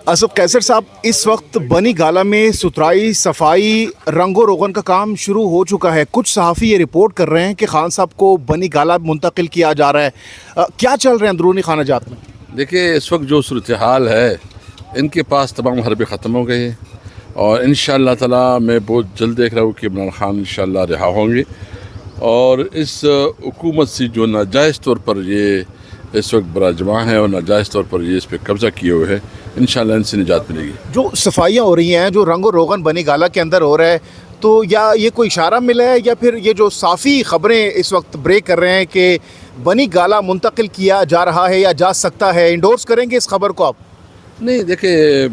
असद कैसर साहब, इस वक्त बनी गाला में सुथराई, सफाई, रंगो रोगन का काम शुरू हो चुका है। कुछ सहाफ़ी ये रिपोर्ट कर रहे हैं कि खान साहब को बनी गाला मुंतकिल किया जा रहा है। क्या चल रहे हैं अंदरूनी खाना जात में? देखिए, इस वक्त जो सूरत हाल है, इनके पास तमाम हरबे ख़त्म हो गए हैं और इंशाअल्लाह ताला मैं बहुत जल्द देख रहा हूँ कि इमरान खान इंशाअल्लाह रिहा होंगे। और इस हुकूमत से जो नाजायज़ तौर पर ये इस वक्त बराजमा है और नाजायज़ तौर पर ये इस पर कब्ज़ा किए हुए हैं, इंशाअल्लाह इनसे निजात मिलेगी। जो सफाइयाँ हो रही हैं, जो रंगो रोगन बनी गाला के अंदर हो रहा है, तो या ये कोई इशारा मिला है या फिर ये जो साफ़ी ख़बरें इस वक्त ब्रेक कर रहे हैं कि बनी गाला मुंतकिल किया जा रहा है या जा सकता है, इंडोर्स करेंगे इस खबर को आप? नहीं, देखिए,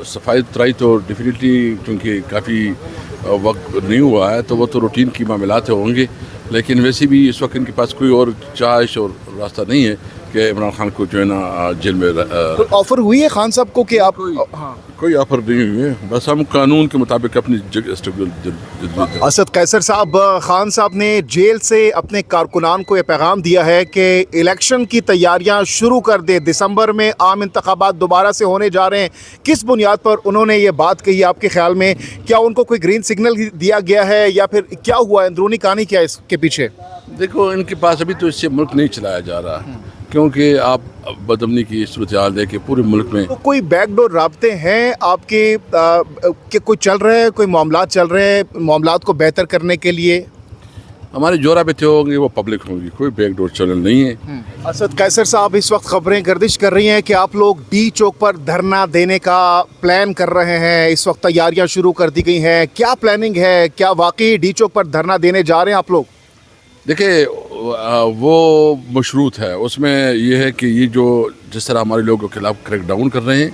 सफाई सुथराई तो डेफिनेटली क्योंकि काफ़ी वक्त नहीं हुआ है तो वो तो रूटीन की मामलात होंगे, लेकिन वैसे भी इस वक्त इनके पास कोई और चाइश और रास्ता नहीं है कि इमरान खान को जो है ना जेल में तो ऑफ़र हुई है खान साहब को कि आप? कोई ऑफर नहीं हुई है, बस हम कानून के मुताबिक अपनी जगह। असद कैसर साहब, खान साहब ने जेल से अपने कारकुनान को ये पैगाम दिया है कि इलेक्शन की तैयारियां शुरू कर दे, दिसंबर में आम इंतखाबात दोबारा से होने जा रहे हैं। किस बुनियाद पर उन्होंने ये बात कही आपके ख्याल में? क्या उनको कोई ग्रीन सिग्नल दिया गया है या फिर क्या हुआ, अंदरूनी कहानी क्या है इसके पीछे? देखो, इनके पास अभी तो इससे मुल्क नहीं चलाया जा रहा, क्योंकि आप बदमनी की सूरत हाल देखें पूरे मुल्क में। तो कोई बैकडोर राब्ते हैं आपके कि कोई चल रहे हैं, कोई मामलात चल रहे हैं मामलात को बेहतर करने के लिए? हमारे जो राबते होंगे वो पब्लिक होंगी, कोई बैकडोर चैनल नहीं है। असद कैसर साहब, इस वक्त खबरें गर्दिश कर रही हैं कि आप लोग डी चौक पर धरना देने का प्लान कर रहे हैं, इस वक्त तैयारियां शुरू कर दी गई हैं। क्या प्लानिंग है? क्या वाकई डी चौक पर धरना देने जा रहे हैं आप लोग? देखिए, वो मशरूत है, उसमें यह है कि ये जो जिस तरह हमारे लोगों के खिलाफ क्रैक डाउन कर रहे हैं,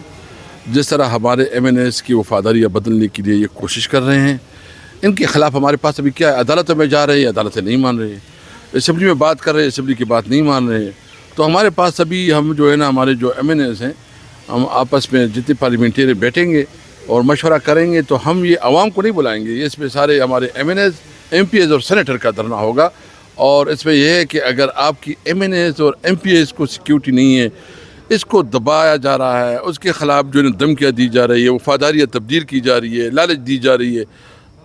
जिस तरह हमारे MNAs की वफादारियाँ बदलने के लिए ये कोशिश कर रहे हैं, इनके ख़िलाफ़ हमारे पास अभी क्या है, अदालतों में जा रहे हैं, अदालतें नहीं मान रही, असम्बली में बात कर रहे हैं, असम्बली की बात नहीं मान रहे। तो हमारे पास अभी हम जो है ना, हमारे जो MNAs हैं, हम आपस में जितने पार्लियामेंटेरियन बैठेंगे और मशवरा करेंगे तो हम ये आवाम को नहीं बुलाएंगे, ये इसमें सारे हमारे MNAs, MPAs और सेनेटर का धरना होगा। और इसमें यह है कि अगर आपकी MNAs और MPAs को सिक्योरिटी नहीं है, इसको दबाया जा रहा है, उसके ख़िलाफ़ जो है धमकियाँ दी जा रही है, वफादारियाँ तब्दील की जा रही है, लालच दी जा रही है,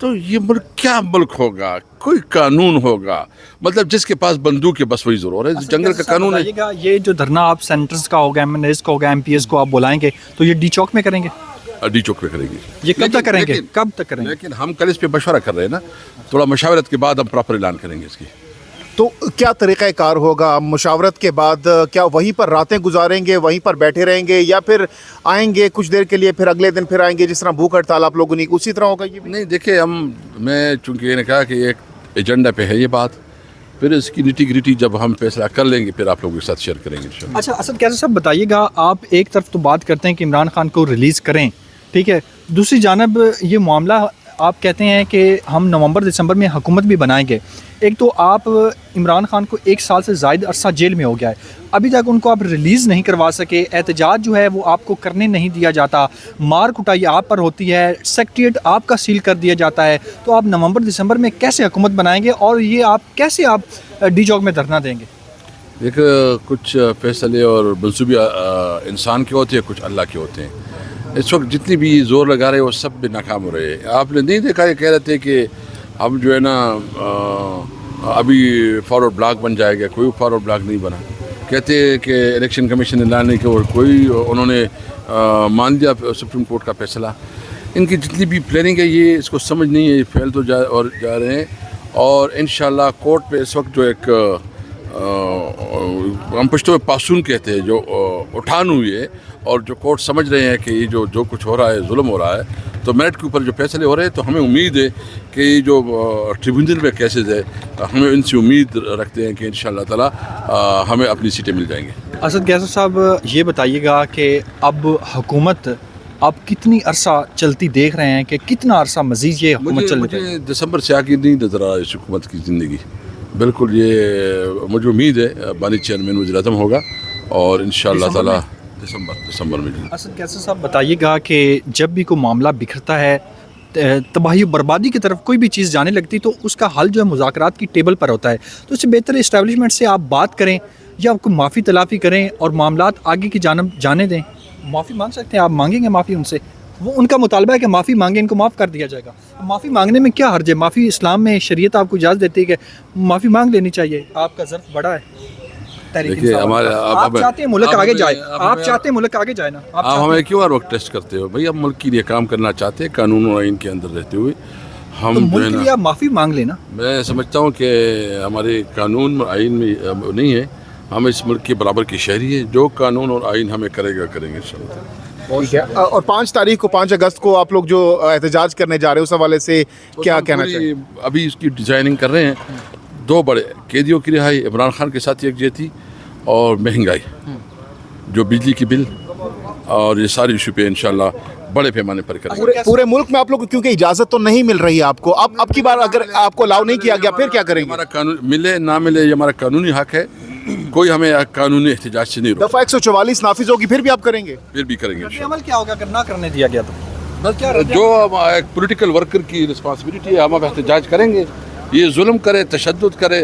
तो ये मुल्क क्या मुल्क होगा? कोई कानून होगा? मतलब जिसके पास बंदूक है बस वही ज़रूर है, जंगल का कानून है। ये जो धरना आप सेंटर्स का होगा, MNAs का होगा, MPAs को आप बुलाएंगे तो ये डी चौक में करेंगे? डी चौक पे करेंगे। ये कब तक करेंगे? कब तक करेंगे? लेकिन हम कल इस पे मशवरा कर रहे हैं ना, थोड़ा मशावरत के बाद हम प्रॉपर ऐलान करेंगे इसकी। तो क्या तरीक़ा कार होगा मुशावरत के बाद? क्या वहीं पर रातें गुजारेंगे, वहीं पर बैठे रहेंगे, या फिर आएंगे कुछ देर के लिए फिर अगले दिन फिर आएंगे, जिस तरह भूख हड़ताल आप लोगों ने उसी तरह होगा ये भी? नहीं, देखिए, मैं चूँकि ये ने कहा कि एक एजेंडा पे है ये बात, फिर इसकी निटी ग्रिटी जब हम फैसला कर लेंगे फिर आप लोगों के साथ शेयर करेंगे इंशाअल्लाह। अच्छा असद कैसर साहब, बताइएगा, आप एक तरफ तो बात करते हैं कि इमरान खान को रिलीज़ करें, ठीक है, दूसरी जानब ये मामला आप कहते हैं कि हम नवंबर दिसंबर में हुकूमत भी बनाएंगे। एक तो आप इमरान खान को 1 साल से ज़ायद अरसा जेल में हो गया है, अभी तक उनको आप रिलीज़ नहीं करवा सके, एहतजाज जो है वो आपको करने नहीं दिया जाता, मार कुटाई आप पर होती है, सेक्रेटेरिएट आपका सील कर दिया जाता है, तो आप नवंबर दिसंबर में कैसे हुकूमत बनाएंगे और ये आप कैसे डी चौक में धरना देंगे? एक कुछ फैसले और मंसूबे इंसान के होते हैं, कुछ अल्लाह के होते हैं। इस वक्त जितनी भी जोर लगा रहे हैं वो सब भी नाकाम हो रहे हैं। आपने नहीं देखा, ये कह रहे थे कि हम जो है ना अभी फॉरवर्ड ब्लॉक बन जाएगा, कोई फॉरवर्ड ब्लॉक नहीं बना। कहते हैं कि इलेक्शन कमीशन ने लाने के और कोई उन्होंने मान लिया सुप्रीम कोर्ट का फैसला। इनकी जितनी भी प्लानिंग है ये इसको समझ नहीं है, ये फैल तो जा रहे हैं। और इंशाल्लाह कोर्ट पे इस वक्त जो एक हम पश्तो में पासून कहते हैं, जो उठान हुई है और जो कोर्ट समझ रहे हैं कि ये जो कुछ हो रहा है जुल्म हो रहा है, तो मेरिट के ऊपर जो फैसले हो रहे हैं, तो हमें उम्मीद है कि ये जो ट्रिब्यूनल में केसेस है, हमें इनसे उम्मीद रखते हैं कि इंशाअल्लाह ताला हमें अपनी सीटें मिल जाएंगी। असद कैसर साहब, ये बताइएगा कि अब हुकूमत आप कितनी अरसा चलती देख रहे हैं, कि कितना अरसा मज़ीद ये हुकूमत चल रही है? मुझे दिसंबर से आगे नहीं नज़र आ रहा इस हुकूमत की ज़िंदगी, बिल्कुल। ये मुझे उम्मीद है बानी चेयरमैन वज़ीर-ए-आज़म होगा और इंशाअल्लाह ताला दिसंबर में। असद कैसर साहब, बताइएगा कि जब भी कोई मामला बिखरता है, तबाही बर्बादी की तरफ कोई भी चीज़ जाने लगती, तो उसका हल जो है मुज़ाकरात की टेबल पर होता है, तो इससे बेहतर इस्टेब्लिशमेंट से आप बात करें या आपको माफ़ी तलाफ़ी करें और मामलात आगे की जानब जाने दें। معافی مانگ سکتے ہیں آپ, مانگیں گے معافی ان سے؟ وہ ان کا مطالبہ ہے کہ معافی مانگیں, ان کو معاف کر دیا جائے گا. معافی مانگنے میں کیا حرج ہے؟ معافی اسلام میں شریعت آپ کو اجازت دیتی ہے کہ معافی مانگ لینی چاہیے. آپ کا ظرف بڑا ہے تحریک دیکھیے انصاف ہمارے کا. آپ چاہتے ہیں ملک آگے جائے, آپ چاہتے ہیں ملک آگے جائے نا, آپ آپ ہمیں کیوں ہر وقت ٹیسٹ کرتے ہو بھائی؟ ہم ملک کے لیے کام کرنا چاہتے ہیں قانون و آئین کے اندر رہتے ہوئے. تو ہم جو ملک ہے کے نا, لیے آپ معافی مانگ لینا. میں سمجھتا ہوں کہ ہمارے قانون اور آئین میں نہیں ہے. ہم اس ملک کے برابر کے شہری ہیں. جو قانون اور آئین ہمیں کرے گا کریں گے انشاءاللہ. ٹھیک ہے. اور 5 تاریخ کو 5 اگست کو آپ لوگ جو احتجاج کرنے جا رہے ہیں اس حوالے سے کیا کہنا چاہیں؟ ابھی اس کی ڈیزائننگ کر رہے ہیں. 2 بڑے قیدیوں کی رہائی, عمران خان کے ساتھ یکجہتی, اور مہنگائی, جو بجلی کی بل, اور یہ ساری ایشو پہ انشاءاللہ بڑے پیمانے پر کریں گے. پورے ملک میں آپ لوگ کو کیونکہ اجازت تو نہیں مل رہی ہے آپ کو, اب کی بار اگر آپ کو الاؤ نہیں کیا گیا پھر کیا کریں گے؟ ہمارا قانون ملے نہ ملے یہ ہمارا قانونی حق ہے. کوئی ہمیں قانونی احتجاج سے نہیں روکا. دفعہ 144 نافذ ہوگی پھر بھی آپ کریں گے؟ پھر بھی کریں گے انشاءاللہ. عمل کیا ہوگا اگر نہ کرنے دیا گیا تو؟ جو ایک پولیٹیکل ورکر کی رسپانسبلٹی ہے, ہم اب احتجاج کریں گے. یہ ظلم کرے, تشدد کرے,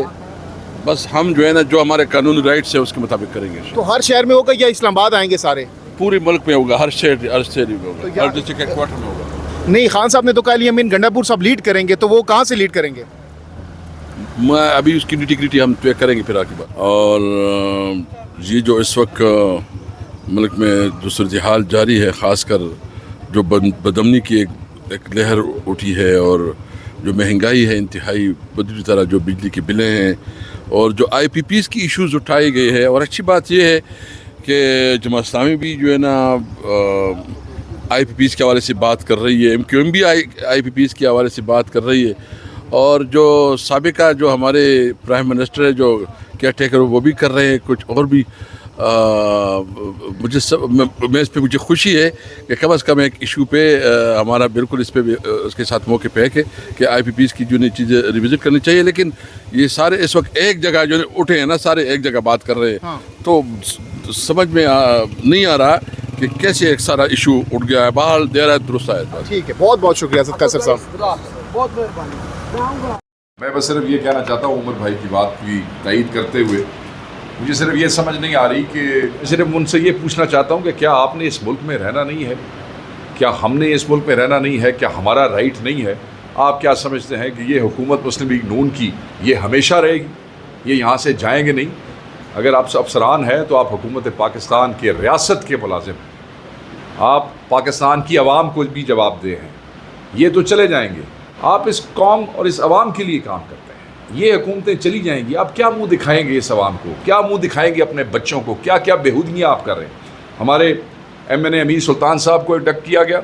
بس ہم جو ہے نا جو ہمارے قانونی رائٹس ہیں اس کے مطابق کریں گے. تو ہر شہر میں ہوگا یا اسلام آباد آئیں گے سارے؟ پورے ملک میں ہوگا, ہر شہر میں ہوگا, ہر ڈسٹرکٹ ہیڈ کوارٹر میں ہوگا. نہیں, خان صاحب نے تو کہا لیا مین گنڈا پور صاحب لیڈ کریں گے, تو وہ کہاں سے لیڈ کریں گے؟ میں ابھی اس کی نیٹی ہم طے کریں گے پھر آگے بات. اور یہ جو اس وقت ملک میں جو صورتحال جاری ہے, خاص کر جو بدامنی کی ایک لہر اٹھی ہے, اور جو مہنگائی ہے انتہائی بدی طرح, جو بجلی کی بلیں ہیں, اور جو آئی پی پیز کی ایشوز اٹھائے گئے ہیں. اور اچھی بات یہ ہے کہ جماعت اسلامی بھی جو ہے نا آئی پی پیز کے حوالے سے بات کر رہی ہے, MQM بھی آئی پی پیز کے حوالے سے بات کر رہی ہے. اور جو سابقہ جو ہمارے پرائم منسٹر ہے, جو کیئر ٹیکر, وہ بھی کر رہے ہیں. کچھ اور بھی میں اس پہ مجھے خوشی ہے کہ کم از کم ایک ایشو پہ ہمارا بالکل اس پہ اس کے ساتھ موقع پہ ہے کہ آئی پی پیز کی جو نئی چیزیں ریوزٹ کرنی چاہیے. لیکن یہ سارے اس وقت ایک جگہ جو اٹھے ہیں نا, سارے ایک جگہ بات کر رہے ہیں, تو سمجھ میں نہیں آ رہا کہ کیسے ایک سارا ایشو اٹھ گیا ہے. بہرحال دے رہا ہے, درست ہے. ٹھیک ہے, بہت بہت شکریہ اسد قیصر صاحب. بہت مہربانی. میں بس صرف یہ کہنا چاہتا ہوں عمر بھائی کی بات کی تائید کرتے ہوئے, مجھے صرف یہ سمجھ نہیں آ رہی کہ صرف ان سے یہ پوچھنا چاہتا ہوں کہ کیا آپ نے اس ملک میں رہنا نہیں ہے؟ کیا ہم نے اس ملک میں رہنا نہیں ہے؟ کیا ہمارا رائٹ نہیں ہے؟ آپ کیا سمجھتے ہیں کہ یہ حکومت مسلم لیگ نون کی یہ ہمیشہ رہے گی؟ یہ یہاں سے جائیں گے نہیں؟ اگر آپ افسران ہیں تو آپ حکومت پاکستان کے ریاست کے ملازم ہیں, آپ پاکستان کی عوام کو بھی جواب دہ ہیں. یہ تو چلے جائیں گے, آپ اس قوم اور اس عوام کے لیے کام کرتے ہیں. یہ حکومتیں چلی جائیں گی, آپ کیا منہ دکھائیں گے اس عوام کو؟ کیا منہ دکھائیں گے اپنے بچوں کو؟ کیا کیا بےہودگیاں آپ کر رہے ہیں؟ ہمارے MNA امیر سلطان صاحب کو ڈک کیا گیا,